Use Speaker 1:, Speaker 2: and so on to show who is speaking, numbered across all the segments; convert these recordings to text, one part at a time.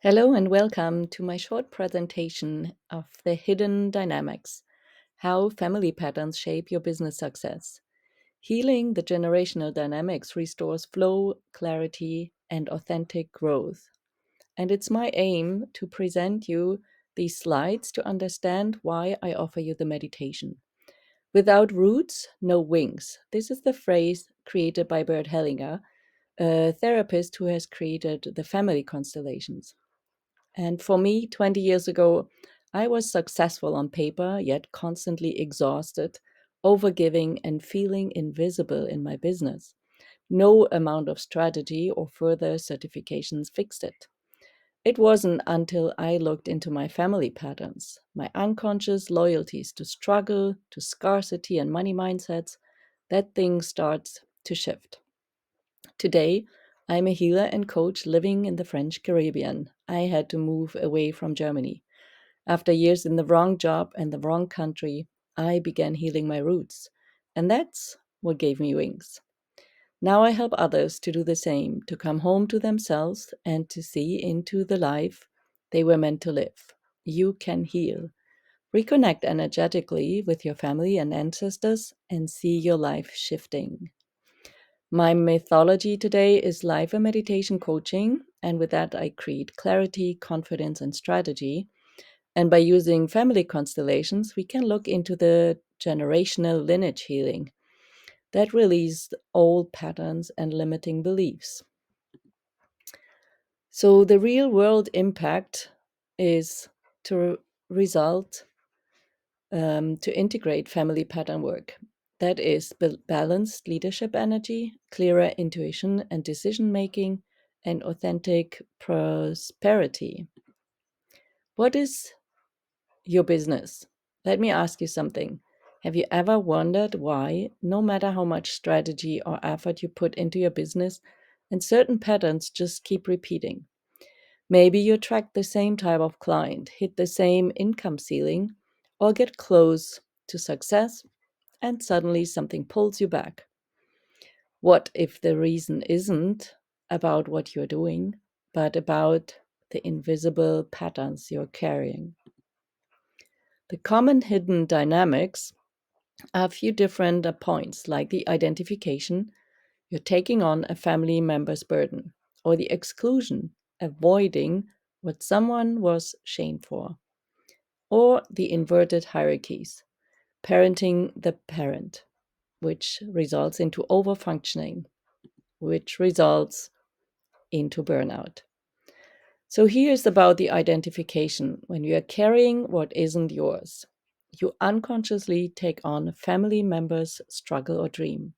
Speaker 1: Hello and welcome to my short presentation of the hidden dynamics, how family patterns shape your business success. Healing the generational dynamics restores flow, clarity, and authentic growth. And it's my aim to present you these slides to understand why I offer you the meditation. Without roots, no wings. This is the phrase created by Bert Hellinger, a therapist who has created the family constellations. And for me, 20 years ago, I was successful on paper, yet constantly exhausted, overgiving, and feeling invisible in my business. No amount of strategy or further certifications fixed it. It wasn't until I looked into my family patterns, my unconscious loyalties to struggle, to scarcity, and money mindsets, that things starts to shift. Today, I'm a healer and coach living in the French Caribbean. I had to move away from Germany. After years in the wrong job and the wrong country, I began healing my roots. And that's what gave me wings. Now I help others to do the same, to come home to themselves and to see into the life they were meant to live. You can heal. Reconnect energetically with your family and ancestors and see your life shifting. My methodology today is life and meditation coaching, and with that, I create clarity, confidence, and strategy. And by using family constellations, we can look into the generational lineage healing that released old patterns and limiting beliefs. So, the real world impact is to result to integrate family pattern work. That is balanced leadership energy, clearer intuition and decision making, and authentic prosperity. What is your business? Let me ask you something. Have you ever wondered why, no matter how much strategy or effort you put into your business, and certain patterns just keep repeating? Maybe you attract the same type of client, hit the same income ceiling, or get close to success, and suddenly something pulls you back. What if the reason isn't about what you're doing, but about the invisible patterns you're carrying? The common hidden dynamics are a few different points, like the identification, you're taking on a family member's burden, or the exclusion, avoiding what someone was shamed for, or the inverted hierarchies, parenting the parent, which results into overfunctioning, which results into burnout. So here's about the identification. When you are carrying what isn't yours, you unconsciously take on a family member's struggle or dream.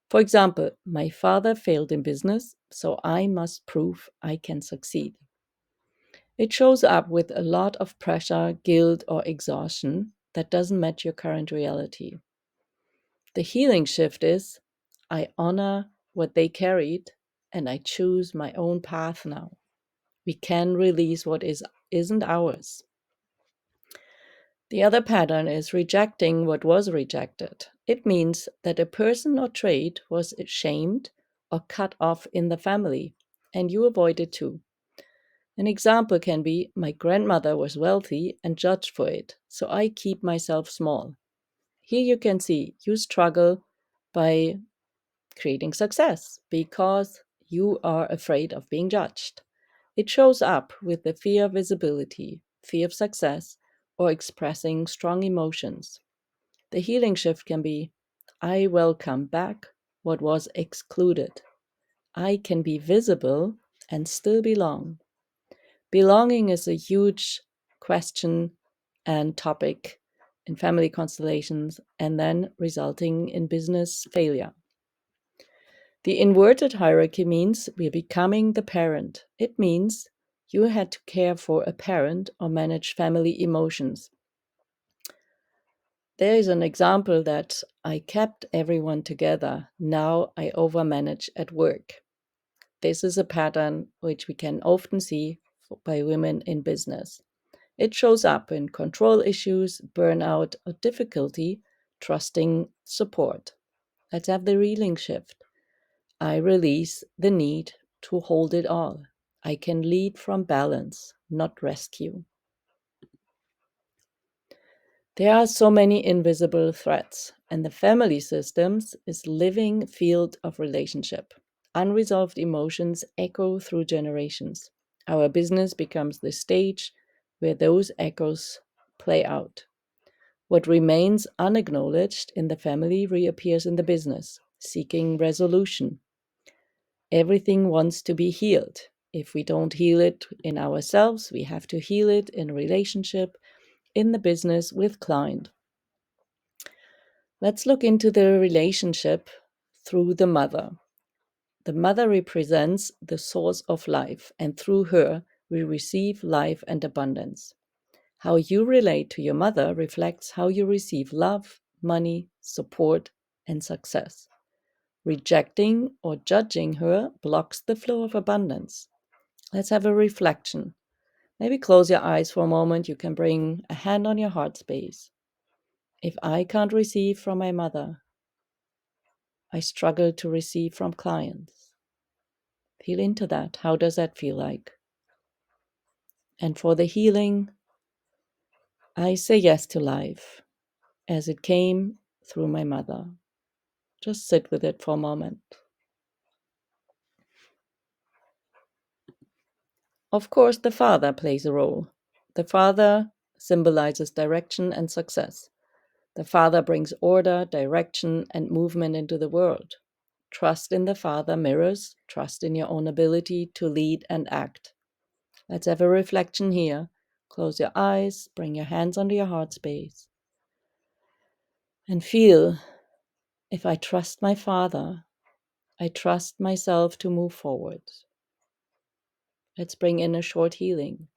Speaker 1: For example, my father failed in business, so I must prove I can succeed. It shows up with a lot of pressure, guilt, or exhaustion that doesn't match your current reality. The healing shift is I honor what they carried and I choose my own path now. We can release what isn't ours. The other pattern is rejecting what was rejected. It means that a person or trait was shamed or cut off in the family, and you avoid it too. An example can be my grandmother was wealthy and judged for it, so I keep myself small. Here you can see you struggle by creating success because you are afraid of being judged. It shows up with the fear of visibility, fear of success, or expressing strong emotions. The healing shift can be I welcome back what was excluded. I can be visible and still belong. Belonging is a huge question and topic in family constellations and then resulting in business failure. The inverted hierarchy means we're becoming the parent. It means you had to care for a parent or manage family emotions. There is an example that I kept everyone together. Now I overmanage at work. This is a pattern which we can often see by women in business. It shows up in control issues, burnout, or difficulty trusting support. Let's have the reeling shift. I release the need to hold it all. I can lead from balance, not rescue. There are so many invisible threats, and the family systems is living field of relationship. Unresolved emotions echo through generations. Our business becomes the stage where those echoes play out. What remains unacknowledged in the family reappears in the business, seeking resolution. Everything wants to be healed. If we don't heal it in ourselves, we have to heal it in relationship, in the business with client. Let's look into the relationship through the mother. The mother represents the source of life, and through her, we receive life and abundance. How you relate to your mother reflects how you receive love, money, support, and success. Rejecting or judging her blocks the flow of abundance. Let's have a reflection. Maybe close your eyes for a moment. You can bring a hand on your heart space. If I can't receive from my mother, I struggle to receive from clients. Feel into that. How does that feel like? And for the healing, I say yes to life as it came through my mother. Just sit with it for a moment. Of course, the father plays a role. The father symbolizes direction and success. The father brings order, direction, and movement into the world. Trust in the father mirrors trust in your own ability to lead and act. Let's have a reflection here. Close your eyes, bring your hands under your heart space, and feel if I trust my father, I trust myself to move forward. Let's bring in a short healing.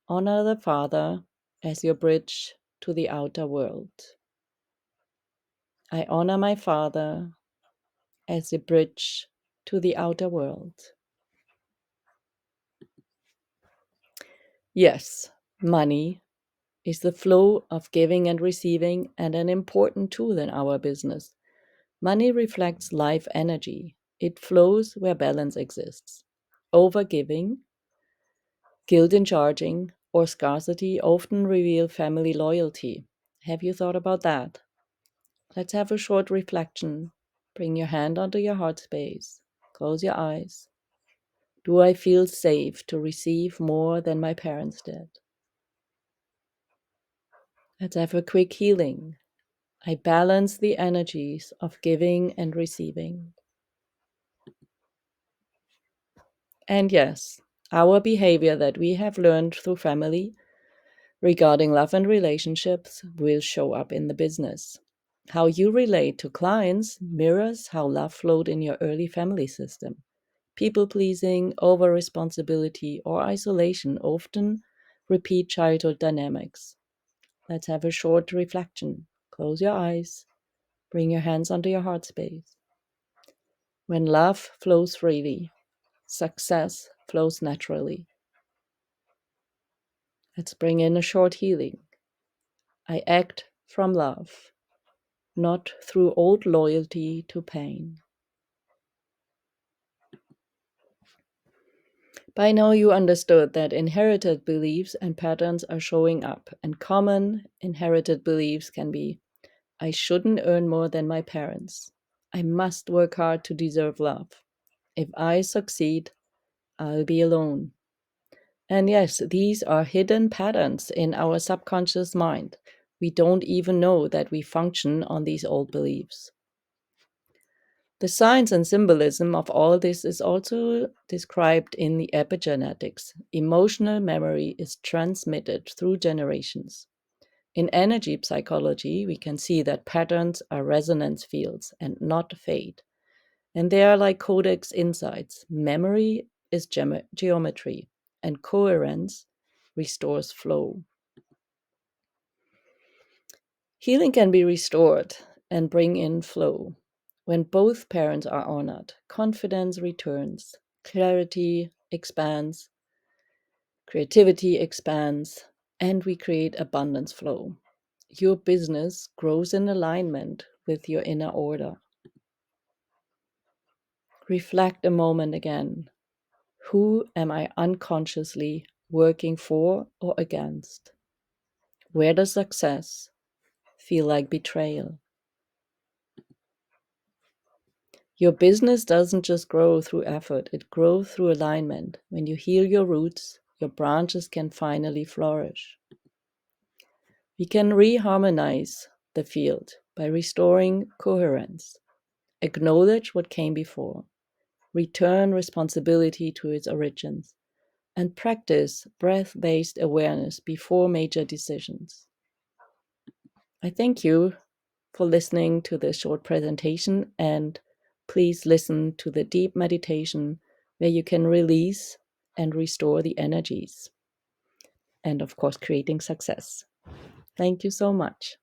Speaker 1: Honor the father as your bridge to the outer world. I honor my father as a bridge to the outer world. Yes, money is the flow of giving and receiving and an important tool in our business. Money reflects life energy. It flows where balance exists. Overgiving, guilt in charging, or scarcity often reveal family loyalty. Have you thought about that? Let's have a short reflection. Bring your hand onto your heart space. Close your eyes. Do I feel safe to receive more than my parents did? Let's have a quick healing. I balance the energies of giving and receiving. And yes, our behavior that we have learned through family regarding love and relationships will show up in the business. How you relate to clients mirrors how love flowed in your early family system. People pleasing, over responsibility, or isolation often repeat childhood dynamics. Let's have a short reflection. Close your eyes. Bring your hands onto your heart space. When love flows freely, success flows naturally. Let's bring in a short healing. I act from love, not through old loyalty to pain. By now, you understood that inherited beliefs and patterns are showing up, and common inherited beliefs can be I shouldn't earn more than my parents. I must work hard to deserve love. If I succeed, I'll be alone. And yes, these are hidden patterns in our subconscious mind. We don't even know that we function on these old beliefs. The science and symbolism of all this is also described in the epigenetics. Emotional memory is transmitted through generations. In energy psychology, we can see that patterns are resonance fields and not fate. And they are like codex insights. Memory is geometry, and coherence restores flow. Healing can be restored and bring in flow. When both parents are honored, confidence returns, clarity expands, creativity expands, and we create abundance flow. Your business grows in alignment with your inner order. Reflect a moment again. Who am I unconsciously working for or against? Where does success feel like betrayal? Your business doesn't just grow through effort, it grows through alignment. When you heal your roots, your branches can finally flourish. We can reharmonize the field by restoring coherence, acknowledge what came before, return responsibility to its origins, and practice breath-based awareness before major decisions. I thank you for listening to this short presentation, and please listen to the deep meditation where you can release and restore the energies, and of course, creating success. Thank you so much.